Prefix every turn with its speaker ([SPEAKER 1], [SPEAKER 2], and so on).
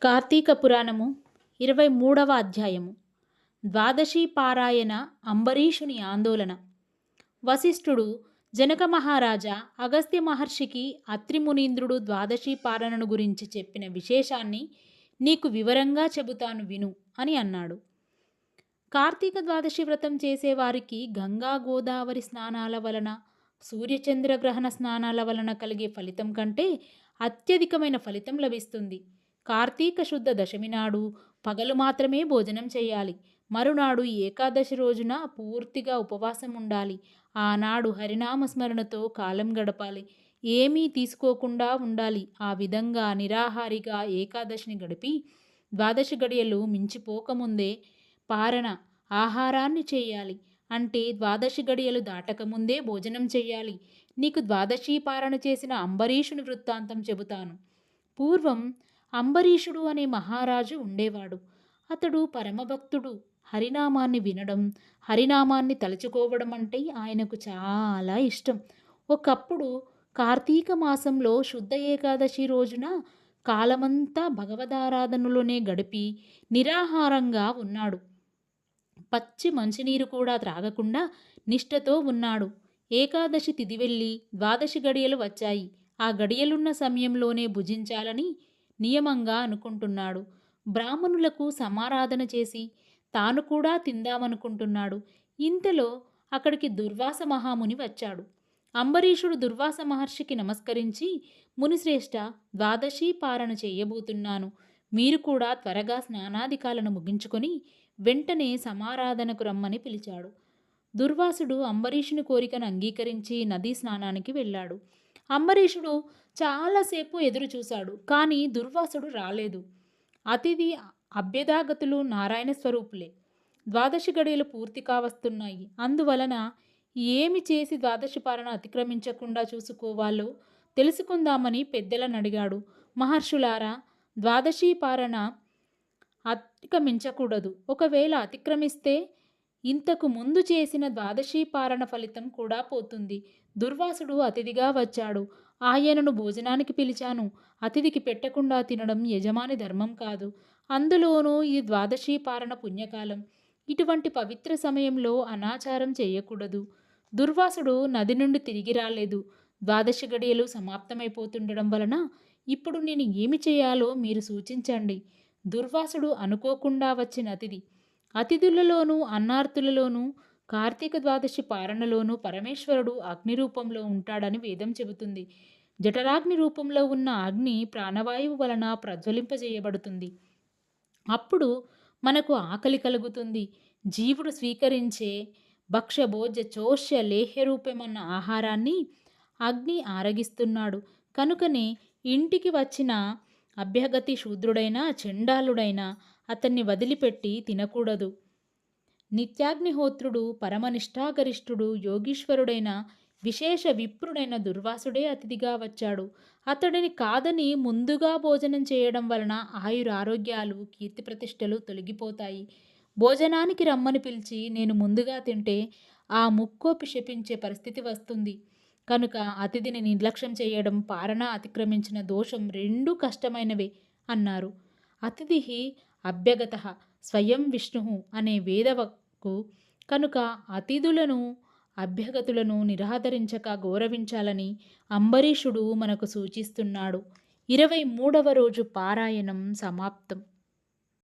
[SPEAKER 1] కార్తీక పురాణము 23వ అధ్యాయము. ద్వాదశి పారాయణ అంబరీషుని ఆందోళన. వశిష్ఠుడు జనక మహారాజా అగస్త్య మహర్షికి అత్రి మునీంద్రుడు ద్వాదశి పాలనను గురించి చెప్పిన విశేషాన్ని నీకు వివరంగా చెబుతాను విను అని అన్నాడు. కార్తీక ద్వాదశి వ్రతం చేసేవారికి గంగా గోదావరి స్నానాల వలన, సూర్యచంద్రగ్రహణ స్నానాల వలన కలిగే ఫలితం కంటే అత్యధికమైన ఫలితం లభిస్తుంది. కార్తీక శుద్ధ దశమి నాడు పగలు మాత్రమే భోజనం చేయాలి. మరునాడు ఏకాదశి రోజున పూర్తిగా ఉపవాసం ఉండాలి. ఆనాడు హరినామస్మరణతో కాలం గడపాలి. ఏమీ తీసుకోకుండా ఉండాలి. ఆ విధంగా నిరాహారిగా ఏకాదశిని గడిపి ద్వాదశి గడియలు మించిపోకముందే పారణ ఆహారాన్ని చేయాలి. అంటే ద్వాదశి గడియలు దాటకముందే భోజనం చెయ్యాలి. నీకు ద్వాదశి పారణ చేసిన అంబరీషుని వృత్తాంతం చెబుతాను. పూర్వం అంబరీషుడు అనే మహారాజు ఉండేవాడు. అతడు పరమభక్తుడు. హరినామాన్ని వినడం, హరినామాన్ని తలుచుకోవడం అంటే ఆయనకు చాలా ఇష్టం. ఒకప్పుడు కార్తీక మాసంలో శుద్ధ ఏకాదశి రోజున కాలమంతా భగవదారాధనలోనే గడిపి నిరాహారంగా ఉన్నాడు. పచ్చి మంచినీరు కూడా త్రాగకుండా నిష్ఠతో ఉన్నాడు. ఏకాదశి తిథి వెళ్ళి ద్వాదశి గడియలు వచ్చాయి. ఆ గడియలున్న సమయంలోనే భుజించాలని నియమంగా అనుకుంటున్నాడు. బ్రాహ్మణులకు సమారాధన చేసి తాను కూడా తిందామనుకుంటున్నాడు. ఇంతలో అక్కడికి దుర్వాస మహాముని వచ్చాడు. అంబరీషుడు దుర్వాస మహర్షికి నమస్కరించి, మునిశ్రేష్ఠ, ద్వాదశి పారణ చేయబోతున్నాను. మీరు కూడా త్వరగా స్నానాదికాలను ముగించుకొని వెంటనే సమారాధనకు రమ్మని పిలిచాడు. దుర్వాసుడు అంబరీషుని కోరికను అంగీకరించి నదీ స్నానానికి వెళ్ళాడు. అంబరీషుడు చాలాసేపు ఎదురు చూశాడు. కానీ దుర్వాసుడు రాలేదు. అతిథి అభ్యదాగతులు నారాయణ స్వరూపులే. ద్వాదశి గడియలు పూర్తి కావస్తున్నాయి. అందువలన ఏమి చేసి ద్వాదశి పాలన అతిక్రమించకుండా చూసుకోవాలో తెలుసుకుందామని పెద్దలను అడిగాడు. మహర్షులారా, ద్వాదశి పాలన అతిక్రమించకూడదు. ఒకవేళ అతిక్రమిస్తే ఇంతకు ముందు చేసిన ద్వాదశి పారణ ఫలితం కూడా పోతుంది. దుర్వాసుడు అతిథిగా వచ్చాడు. ఆయనను భోజనానికి పిలిచాను. అతిథికి పెట్టకుండా తినడం యజమాని ధర్మం కాదు. అందులోనూ ఈ ద్వాదశి పారణ పుణ్యకాలం. ఇటువంటి పవిత్ర సమయంలో అనాచారం చేయకూడదు. దుర్వాసుడు నది నుండి తిరిగి రాలేదు. ద్వాదశి గడియలు సమాప్తమైపోతుండడం వలన ఇప్పుడు నేను ఏమి చేయాలో మీరు సూచించండి. దుర్వాసుడు అనుకోకుండా వచ్చిన అతిథి. అతిథులలోనూ అన్నార్తులలోనూ కార్తీక ద్వాదశి పారణలోనూ పరమేశ్వరుడు అగ్ని రూపంలో ఉంటాడని వేదం చెబుతుంది. జఠరాగ్ని రూపంలో ఉన్న అగ్ని ప్రాణవాయువు వలన ప్రజ్వలింపజేయబడుతుంది. అప్పుడు మనకు ఆకలి కలుగుతుంది. జీవుడు స్వీకరించే భక్ష్య భోజ్య చోష్య లేహ్య రూపమన్న ఆహారాన్ని అగ్ని ఆరగిస్తున్నాడు. కనుకనే ఇంటికి వచ్చిన అభ్యగతి శూద్రుడైనా చండాలుడైనా అతన్ని వదిలిపెట్టి తినకూడదు. నిత్యాగ్నిహోత్రుడు, పరమనిష్ఠాగరిష్ఠుడు, యోగీశ్వరుడైన విశేష విప్రుడైన దుర్వాసుడే అతిథిగా వచ్చాడు. అతడిని కాదని ముందుగా భోజనం చేయడం వలన ఆయురారోగ్యాలు, కీర్తిప్రతిష్టలు తొలగిపోతాయి. భోజనానికి రమ్మని పిలిచి నేను ముందుగా తింటే ఆ ముక్కోపి శపించే పరిస్థితి వస్తుంది. కనుక అతిథిని నిర్లక్ష్యం చేయడం, పారణ అతిక్రమించిన దోషం రెండూ కష్టమైనవే అన్నారు. అతిథి అభ్యగత స్వయం విష్ణు అనే వేదవకు. కనుక అతిథులను అభ్యగతులను నిరాదరించక గౌరవించాలని అంబరీషుడు మనకు సూచిస్తున్నాడు. 23వ రోజు పారాయణం సమాప్తం.